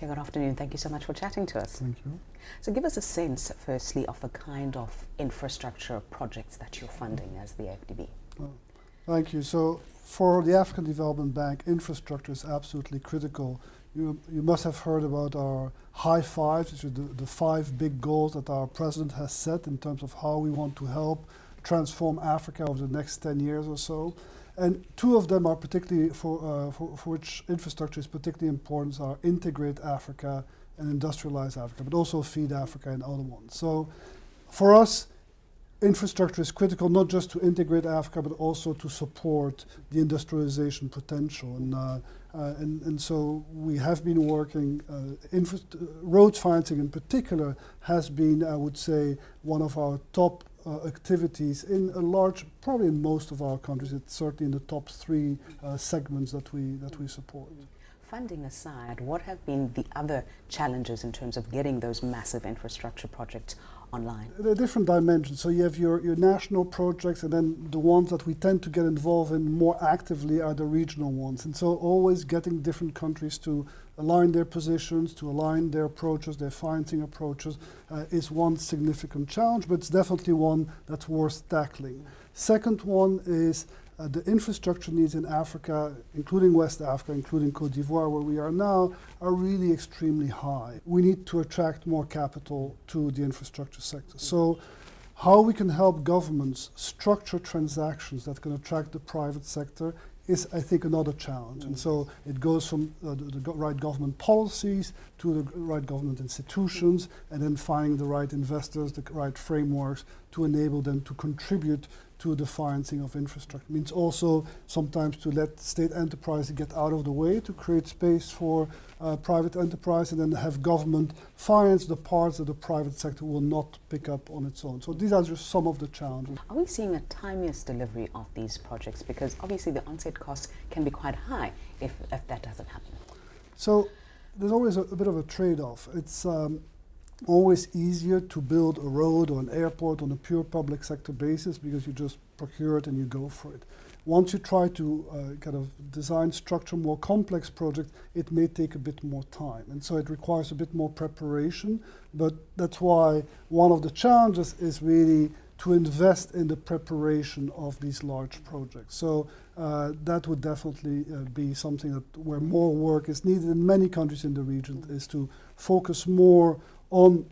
Pierre, good afternoon. Thank you so much for chatting to us. Thank you. So give us a sense, firstly, of the kind of infrastructure projects that you're funding as the FDB. Thank you. So for the African Development Bank, infrastructure is absolutely critical. You must have heard about our high fives, which are the 5 big goals that our president has set in terms of how we want to help transform Africa over the next 10 years or so. And 2 of them are particularly, for which infrastructure is particularly important, are Integrate Africa and Industrialize Africa, but also Feed Africa and other ones. So for us, infrastructure is critical not just to integrate Africa, but also to support the industrialization potential. And so we have been working, roads financing in particular has been, I would say, one of our top activities in a large, probably in most of our countries. It's certainly in the top 3 segments that we support. Funding aside, what have been the other challenges in terms of getting those massive infrastructure projects online? There are different dimensions. So you have your national projects, and then the ones that we tend to get involved in more actively are the regional ones. And so always getting different countries to align their positions, to align their approaches, their financing approaches, is one significant challenge, but it's definitely one that's worth tackling. Second one is the infrastructure needs in Africa, including West Africa, including Côte d'Ivoire, where we are now, are really extremely high. We need to attract more capital to the infrastructure sector. So how we can help governments structure transactions that can attract the private sector is, I think, another challenge. And so it goes from the right government policies to the right government institutions, and then finding the right investors, the right frameworks to enable them to contribute to the financing of infrastructure. It means also sometimes to let state enterprise get out of the way to create space for private enterprise, and then have government finance the parts that the private sector will not pick up on its own. So these are just some of the challenges. Are we seeing a timeliness delivery of these projects? Because obviously the onset costs can be quite high if that doesn't happen. So there's always a bit of a trade-off. It's always easier to build a road or an airport on a pure public sector basis because you just procure it and you go for it. Once you try to kind of design, structure more complex projects, it may take a bit more time. And so it requires a bit more preparation, but that's why one of the challenges is really to invest in the preparation of these large projects. So that would definitely be something that where more work is needed in many countries in the region, is to focus more on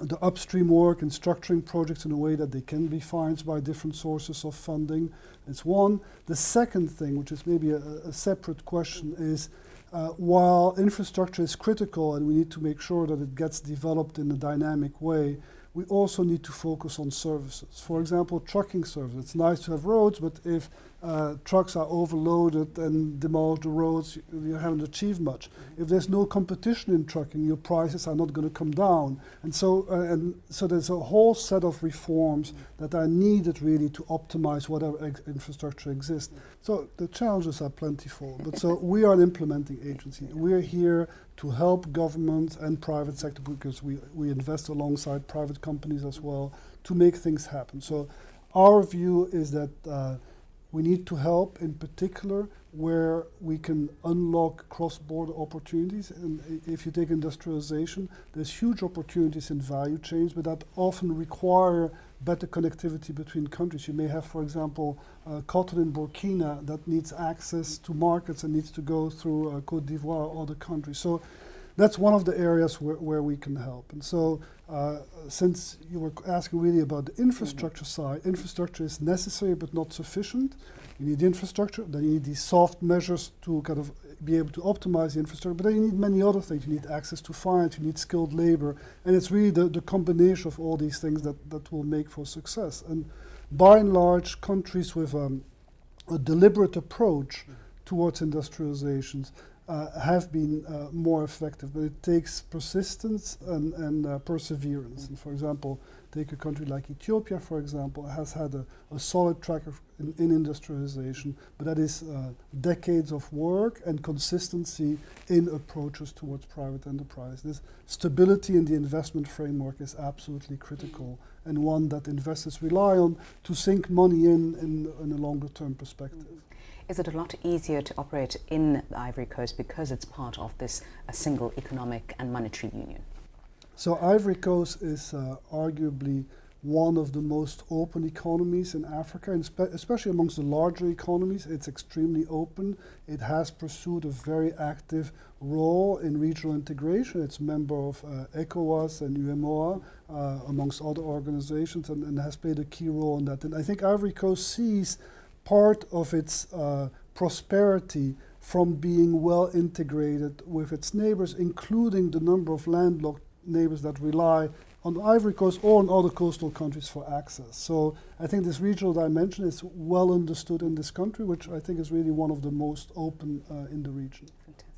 the upstream work and structuring projects in a way that they can be financed by different sources of funding. It's one. The second thing, which is maybe a separate question, is while infrastructure is critical and we need to make sure that it gets developed in a dynamic way, we also need to focus on services. For example, trucking services. It's nice to have roads, but if trucks are overloaded and demolish the roads, you haven't achieved much. If there's no competition in trucking, your prices are not going to come down. And so there's a whole set of reforms that are needed really to optimize whatever infrastructure exists. So the challenges are plentiful. But so we are an implementing agency. We are here to help governments and private sector, because we invest alongside private companies as well, to make things happen. So our view is that we need to help in particular where we can unlock cross-border opportunities. And if you take industrialization, there's huge opportunities in value chains, but that often require better connectivity between countries. You may have, for example, cotton in Burkina that needs access to markets and needs to go through Côte d'Ivoire or other countries. So that's one of the areas where we can help. And so since you were asking really about the infrastructure side, infrastructure is necessary but not sufficient. You need infrastructure, then you need these soft measures to kind of be able to optimize the infrastructure, but then you need many other things. You need access to finance, you need skilled labor, and it's really the combination of all these things that will make for success. And by and large, countries with a deliberate approach towards industrializations have been more effective, but it takes persistence and perseverance. And for example, take a country like Ethiopia, for example, has had a solid track in industrialization, but that is decades of work and consistency in approaches towards private enterprise. This stability in the investment framework is absolutely critical, and one that investors rely on to sink money in a longer term perspective. Is it a lot easier to operate in the Ivory Coast because it's part of this single economic and monetary union? So Ivory Coast is arguably one of the most open economies in Africa, and especially amongst the larger economies. It's extremely open. It has pursued a very active role in regional integration. It's a member of ECOWAS and UMOA, amongst other organizations, and has played a key role in that. And I think Ivory Coast sees part of its prosperity from being well integrated with its neighbors, including the number of landlocked neighbors that rely on the Ivory Coast or on other coastal countries for access. So I think this regional dimension is well understood in this country, which I think is really one of the most open in the region. Fantastic.